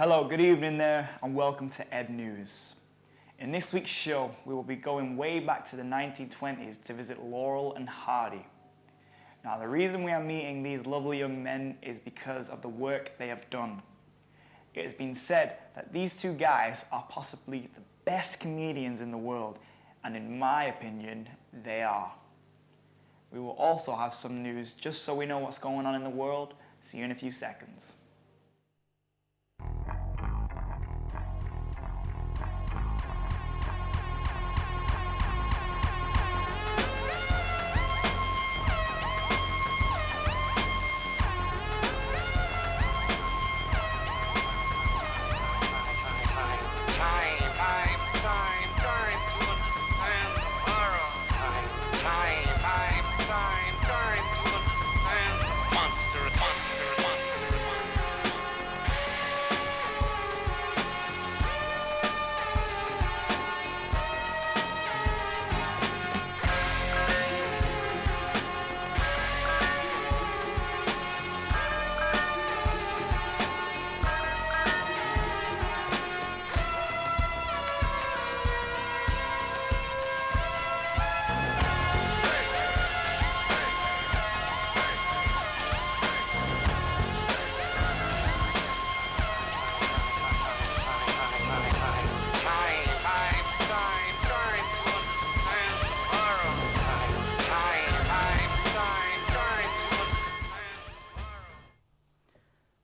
Hello, good evening there, and welcome to Ed News. In this week's show, we will be going way back to the 1920s to visit Laurel and Hardy. Now, the reason we are meeting these lovely young men is because of the work they have done. It has been said that these two guys are possibly the best comedians in the world, and in my opinion, they are. We will also have some news just so we know what's going on in the world. See you in a few seconds.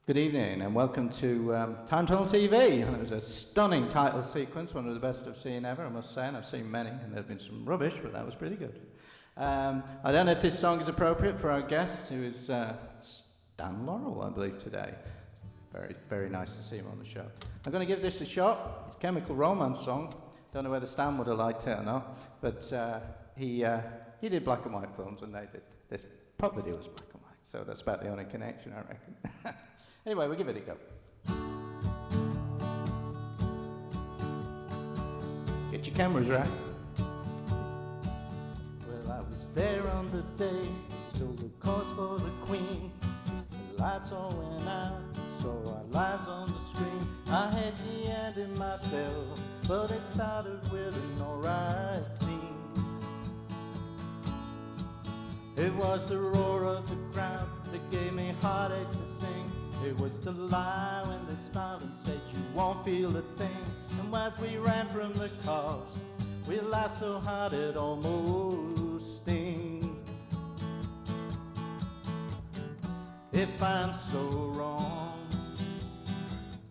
Good evening and welcome to Time Tunnel TV. And it was a stunning title sequence, one of the best I've seen ever, I must say, and I've seen many, and there have been some rubbish, but that was pretty good. I don't know if this song is appropriate for our guest, who is Stan Laurel, I believe, today. Very, very nice to see him on the show. I'm going to give this a shot. It's a Chemical Romance song. Don't know whether Stan would have liked it or not, but he did black and white films, and they did this pop video was black and white, so that's about the only connection, I reckon. Anyway, we'll give it a go. Get your cameras right. Well, I was there on the day, sold the cause for the Queen. The lights all went out, saw our lives on the screen. I had the end in myself, but it started with an alright scene. It was the roar of the crowd that gave me heartache to sing. It was the lie when they smiled and said you won't feel a thing. And as we ran from the cops, we laughed so hard it almost sting. If I'm so wrong,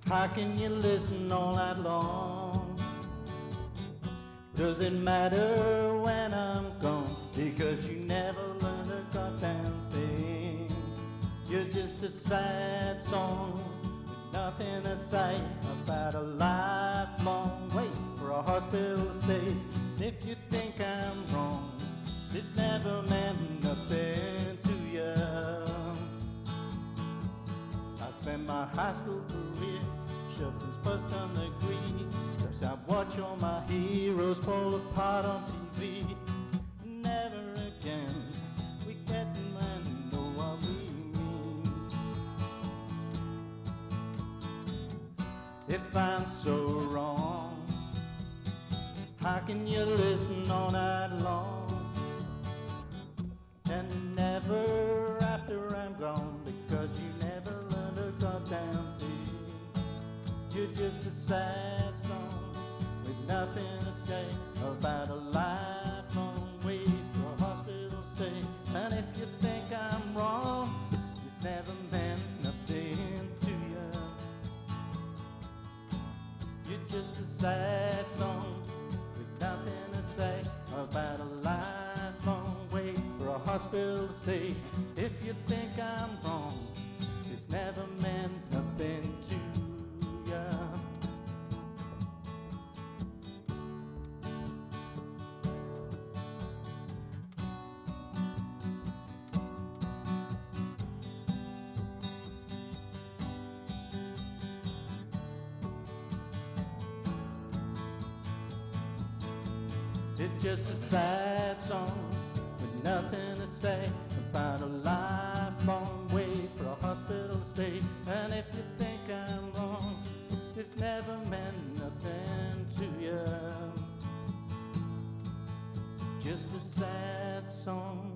how can you listen all night long? Does it matter when I'm gone? Because you never learned a goddamn thing. You're just a sad song with nothing to say about a lifelong wait for a hospital stay. If you think I'm wrong, this never meant nothing to you. I spent my high school career shoving spuds on the green, 'cause I watch all my heroes fall apart on TV. Never again we get to know what we mean. If I'm so wrong, how can you listen all night long? And never after I'm gone, because you never learned a goddamn thing. You're just a sad song with nothing to say about a lifelong wait for a hospital stay. And if you think I'm wrong, this never meant nothing to you. You're just a sad song with nothing to say about a lifelong wait for a hospital stay. If you think I'm wrong, this never meant nothing to you. It's just a sad song with nothing to say about a lifelong wait for a hospital stay. And if you think I'm wrong, just a sad song.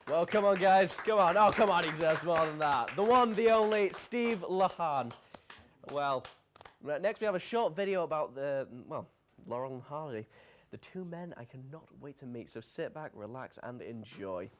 Well, come on, guys. Come on. Oh, come on. He deserves more than that. The one, the only, Steve Lahan. Well, next we have a short video about Laurel and Hardy. The two men I cannot wait to meet. So sit back, relax, and enjoy.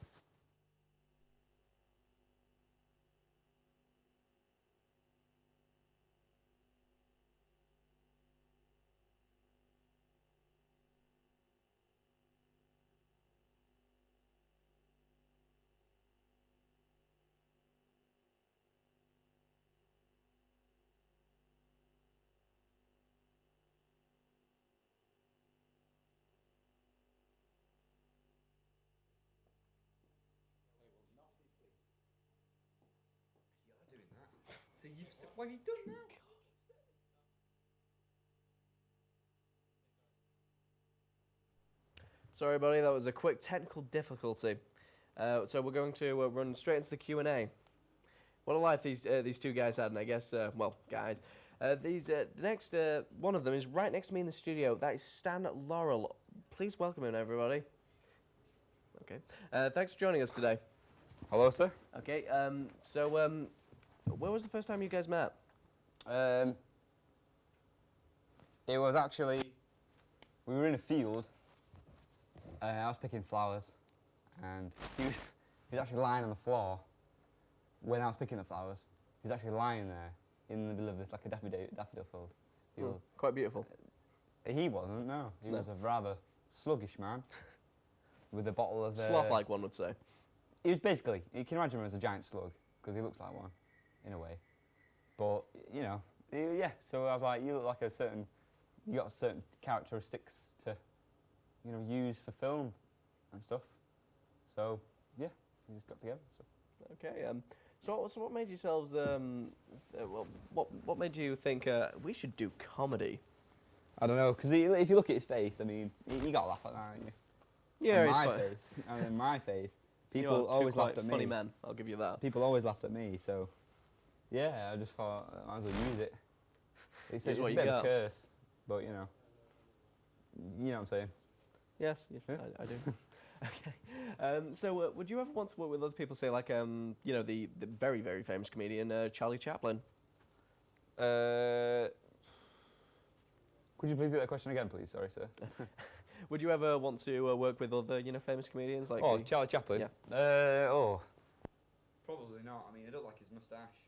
What have you done now? Sorry, buddy. That was a quick technical difficulty. So we're going to run straight into the Q&A. What a life these two guys had, and I guess, guys. The next one of them is right next to me in the studio. That is Stan Laurel. Please welcome him, everybody. Okay. Thanks for joining us today. Hello, sir. Okay. Where was the first time you guys met? It was actually, we were in a field. I was picking flowers, and he was actually lying on the floor when I was picking the flowers. He was actually lying there in the middle of this, like a daffodil field. Quite beautiful. He wasn't, no. He was a rather sluggish man with a bottle of... Sloth-like, one would say. He was basically, you can imagine him as a giant slug, because he looks like one, in a way. But, you know, yeah, so I was like, you look like you got certain characteristics to, you know, use for film and stuff. So, yeah, we just got together. So. Okay, so what made yourselves, what made you think we should do comedy? I don't know, because if you look at his face, I mean, you got to laugh at that, aren't you? Yeah, on my face. I mean, my face. People always laughed at me. Funny man, I'll give you that. People always laughed at me, so yeah, I just thought I might as well use it. It's a bit of a curse, but you know what I'm saying. Yes, yeah. I do. Okay. So would you ever want to work with other people, say like you know, the very, very famous comedian Charlie Chaplin? Could you repeat that question again, please? Sorry, sir. Would you ever want to work with other, you know, famous comedians like? Charlie Chaplin. Yeah. Probably not. I mean, I don't like his moustache.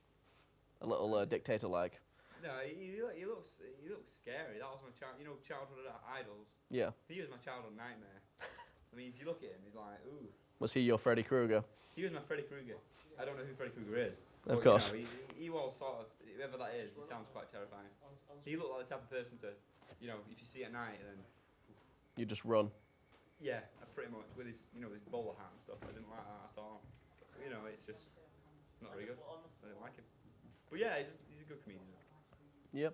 A little dictator-like. No, he looks scary. That was my childhood idols. Yeah. He was my childhood nightmare. I mean, if you look at him, he's like, ooh. Was he your Freddy Krueger? He was my Freddy Krueger. I don't know who Freddy Krueger is. Of course. You know, he was sort of, whoever that is, he sounds quite terrifying. He looked like the type of person to, you know, if you see at night, then... You just run. Yeah, pretty much, with his, you know, his bowler hat and stuff. I didn't like that at all. You know, it's just not very good. I didn't like him. But yeah, he's a good comedian. Yep.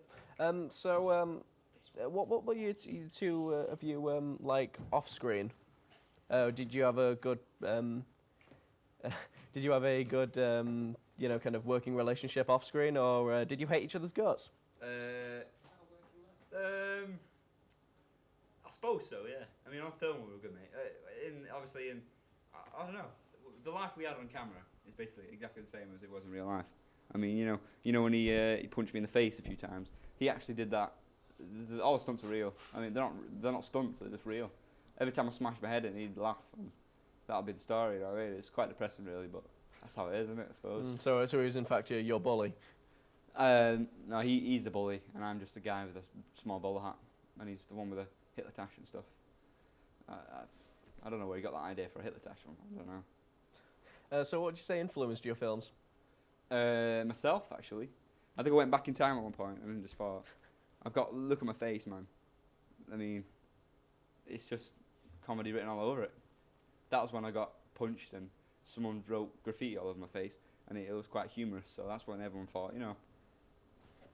What were you two of you like off screen? Did you have a good you know, kind of working relationship off screen, or did you hate each other's guts? I suppose so, yeah. I mean, on film we were good, mate. I don't know. The life we had on camera is basically exactly the same as it was in real life. I mean, you know when he punched me in the face a few times. He actually did that. All the stunts are real. I mean, they're not stunts. They're just real. Every time I smashed my head in, he'd laugh. And that'll be the story. You know, it's quite depressing, really, but that's how it is, isn't it? I suppose. So he was in fact your bully. No, he's the bully, and I'm just the guy with a small bowler hat, and he's the one with a Hitler tash and stuff. I don't know where he got that idea for a Hitler tash from. I don't know. So what would you say influenced your films? Myself, actually. I think I went back in time at one point and then just thought, look at my face, man. I mean, it's just comedy written all over it. That was when I got punched and someone wrote graffiti all over my face, and it was quite humorous, so that's when everyone thought, you know,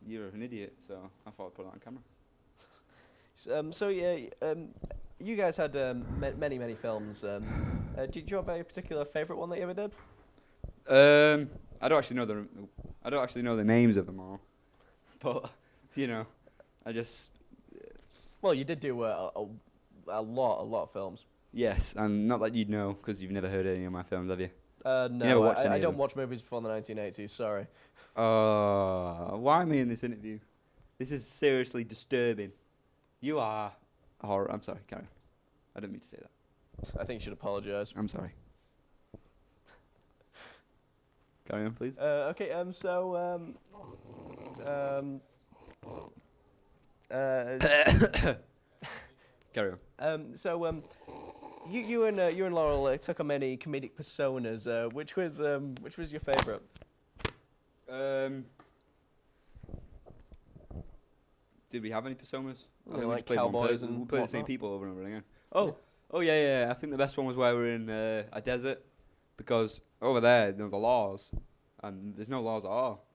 you're an idiot, so I thought I'd put it on camera. You guys had many films. Did you have a particular favourite one that you ever did? I don't actually know the names of them all, but you know, Well, you did do a lot of films. Yes, and not that you'd know, because you've never heard any of my films, have you? No, never watched any I of don't them? watch movies before the 1980s. Sorry. Why me in this interview? This is seriously disturbing. You are horror. I'm sorry, Karen. I didn't mean to say that. I think you should apologise. I'm sorry. Carry on, please. Okay. Carry on. You and Laurel took on many comedic personas. Which was your favourite? Did we have any personas? Yeah, I think we like just played one cowboys person. and we played the same whatnot. people over and over again. Oh yeah. I think the best one was where we were in a desert, because over there the laws, and there's no laws at all.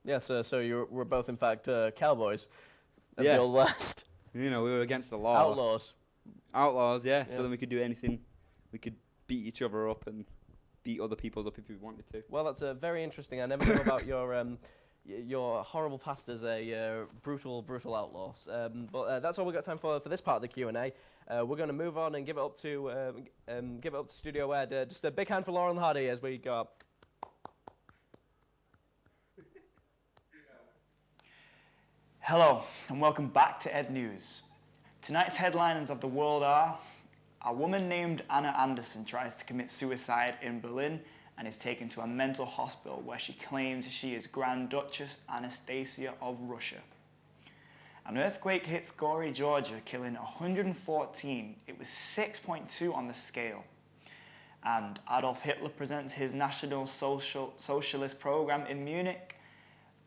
Yeah, so we're both in fact cowboys of Yeah. the Old West. You know, we were against the law. Outlaws. Outlaws, yeah. Yeah. So then we could do anything. We could beat each other up and beat other people's up if we wanted to. Well, that's very interesting. I never knew about your horrible past as a brutal outlaw. But that's all we've got time for this part of the Q&A. We're going to move on and give it up to Studio Ed. Just a big hand for Laurel and Hardy as we go up. Hello, and welcome back to Ed News. Tonight's headlines of the world are: a woman named Anna Anderson tries to commit suicide in Berlin and is taken to a mental hospital where she claims she is Grand Duchess Anastasia of Russia. An earthquake hits Gori, Georgia, killing 114. It was 6.2 on the scale. And Adolf Hitler presents his National Socialist program in Munich.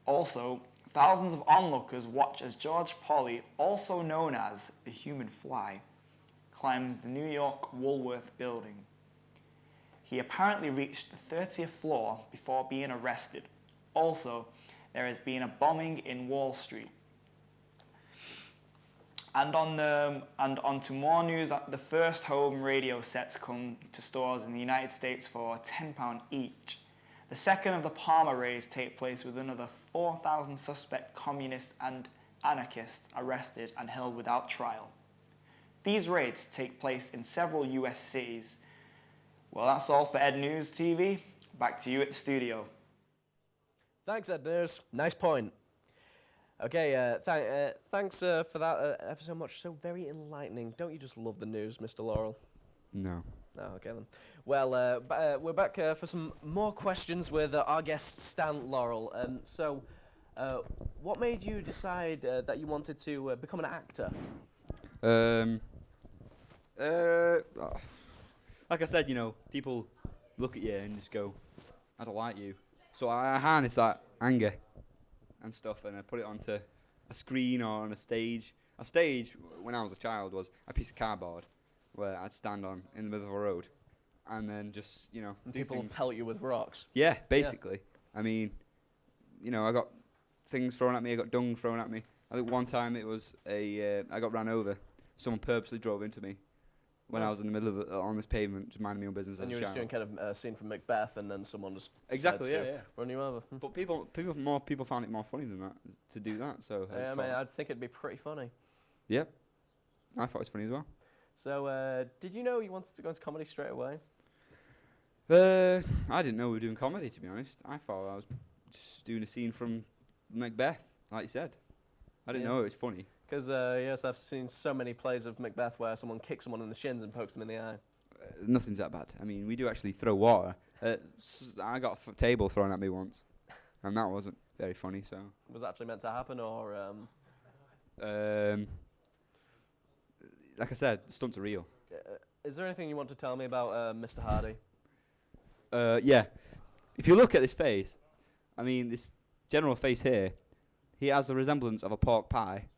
Also, thousands of onlookers watch as George Polly, also known as the human fly, climbs the New York Woolworth building. He apparently reached the 30th floor before being arrested. Also, there has been a bombing in Wall Street. And on to more news. The first home radio sets come to stores in the United States for £10 each. The second of the Palmer raids take place with another 4,000 suspect communists and anarchists arrested and held without trial. These raids take place in several US cities. Well, that's all for Ed News TV. Back to you at the studio. Thanks, Ed News. Nice point. Okay, thanks for that ever so much. So very enlightening. Don't you just love the news, Mr. Laurel? No. Oh, okay then. Well, we're back for some more questions with our guest Stan Laurel. What made you decide that you wanted to become an actor? Like I said, you know, people look at you and just go, I don't like you. So I harness that anger and stuff, and I put it onto a screen or on a stage. A stage, when I was a child, was a piece of cardboard where I'd stand on in the middle of a road and then just, you know, And do people things. pelt you with rocks. Yeah, basically. I mean, you know, I got things thrown at me, I got dung thrown at me. I think one time it was I got ran over. Someone purposely drove into me when I was in the middle of on this pavement, just minding my own business. And as you a were just doing child. kind of a scene from Macbeth, and then someone just Exactly, decides yeah, to yeah. run you over. But people found it more funny than that to do that. So Yeah, I mean, I'd think it'd be pretty funny. yep, I thought it was funny as well. So, did you know you wanted to go into comedy straight away? I didn't know we were doing comedy, to be honest. I thought I was just doing a scene from Macbeth, like you said. I didn't Yeah. know it was funny. Because, yes, I've seen so many plays of Macbeth where someone kicks someone in the shins and pokes them in the eye. Nothing's that bad. I mean, we do actually throw water. I got a table thrown at me once, and that wasn't very funny. So, Was it actually meant to happen, or... like I said, the stunts are real. is there anything you want to tell me about Mr. Hardy? Yeah. If you look at this face, I mean, this general face here, he has the resemblance of a pork pie.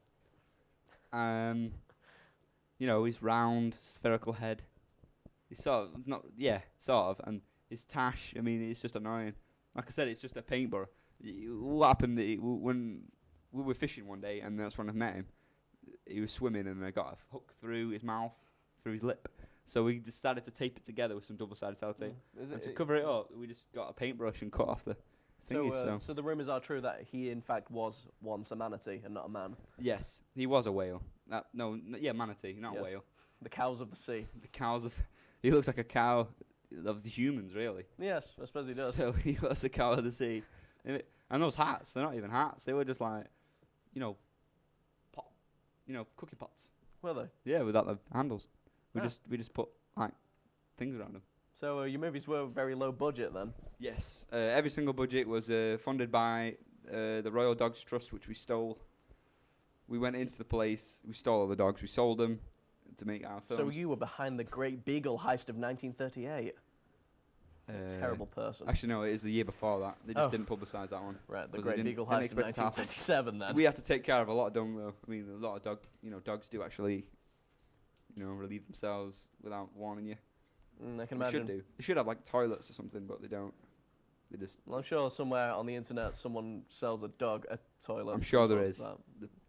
You know, his round, spherical head. He's sort of, and his tash, I mean, it's just annoying. Like I said, it's just a paintbrush. What happened, when we were fishing one day, and that's when I met him, he was swimming, and I got a hook through his mouth, through his lip. So we decided to tape it together with some double-sided sellotape. Is And to it, cover it up, we just got a paintbrush and cut off the So the rumours are true that he in fact was once a manatee and not a man. Yes, he was a whale. Manatee, not a Yes. whale. The cows of the sea. The cows. He looks like a cow of the humans, really. Yes, I suppose he does. So he was a cow of the sea. And those hats, they're not even hats. They were just like, cooking pots. Were they? Yeah, without the handles. We Ah. just put like things around them. So your movies were very low budget then? Yes, every single budget was funded by the Royal Dogs Trust, which we stole. We went into the place, we stole all the dogs, we sold them to make our films. So you were behind the Great Beagle heist of 1938? Terrible person. Actually, no, it is the year before that. They just Oh. didn't publicise that one. Right, the Because they Great didn't- Beagle didn't heist of expect it to happen. 1937 then. We have to take care of a lot of dung, though. I mean, a lot of dogs do actually, relieve themselves without warning you. I can They imagine. should do. They should have like toilets or something, but they don't. They just. Well, I'm sure somewhere on the internet someone sells a dog a toilet. I'm sure there or is. that.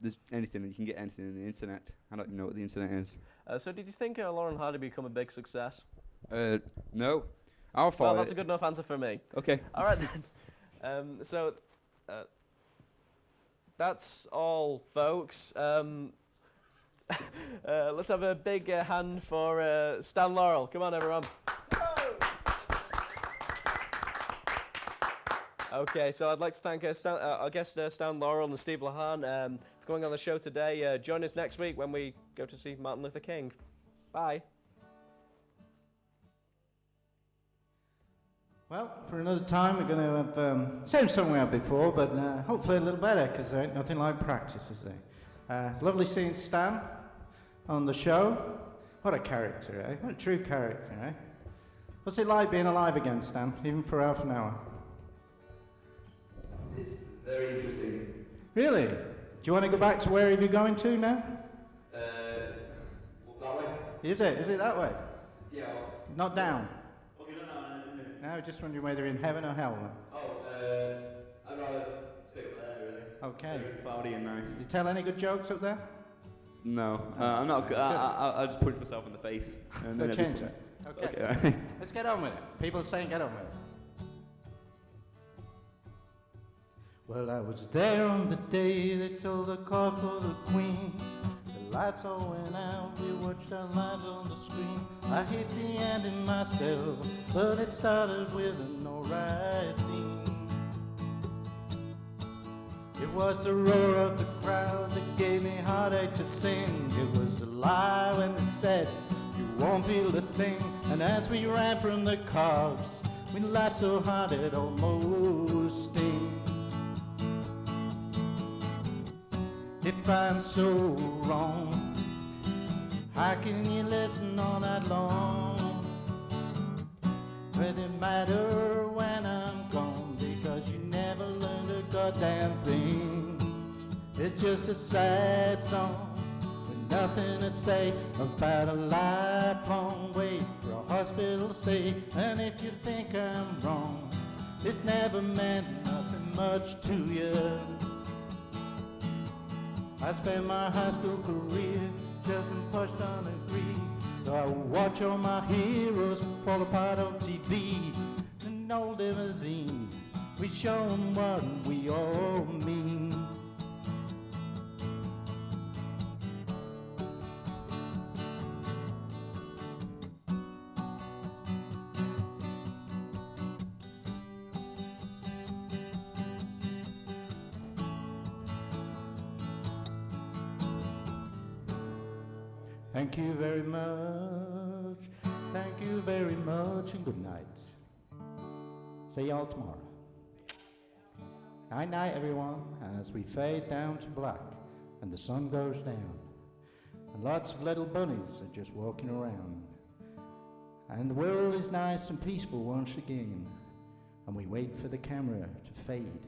There's anything. You can get anything on the internet. I don't even know what the internet is. So did you think Lauren Hardy become a big success? No. Our fault. Well, that's a good enough answer for me. Okay. All right then. That's all, folks. Let's have a big hand for Stan Laurel. Come on, everyone. Okay, so I'd like to thank our guest Stan Laurel and Steve Lahan for coming on the show today. Join us next week when we go to see Martin Luther King. Bye. Well, for another time, we're going to have same song we had before, but hopefully a little better, because there ain't nothing like practice, is there? It's lovely seeing Stan on the show. What a character, eh? What a true character, eh? What's it like being alive again, Stan, even for half an hour? It's very interesting. Really? Do you want to go back to wherever you're going to now? That way. Is it? Is it that way? Yeah. Not down? Okay, no. No, just wondering whether you're in heaven or hell. I'd rather stay up there, really. Okay. Cloudy and nice. Did you tell any good jokes up there? No, I'm not. Okay, I just punch myself in the face. And Go then change that. Okay. Okay. Let's get on with it. People are saying get on with it. Well, I was there on the day they told the call for the Queen. The lights all went out, we watched our lives on the screen. I hit the ending myself, but it started with an alright scene. It was the roar of the crowd that gave me heartache to sing. It was the lie when they said you won't feel a thing. And as we ran from the cops, we laughed so hard it almost sting. If I'm so wrong, how can you listen all night long? But it matter when I'm gone, because you never learned a goddamn thing. It's just a sad song with nothing to say about a lifelong wait for a hospital stay. And if you think I'm wrong, this never meant nothing much to you. I spent my high school career jumping pushed on a green. So I watch all my heroes fall apart on TV. An old limousine, we show 'em what we all mean. Thank you very much. Thank you very much, and good night. See y'all tomorrow. Night night, everyone, as we fade down to black and the sun goes down. And lots of little bunnies are just walking around. And the world is nice and peaceful once again. And we wait for the camera to fade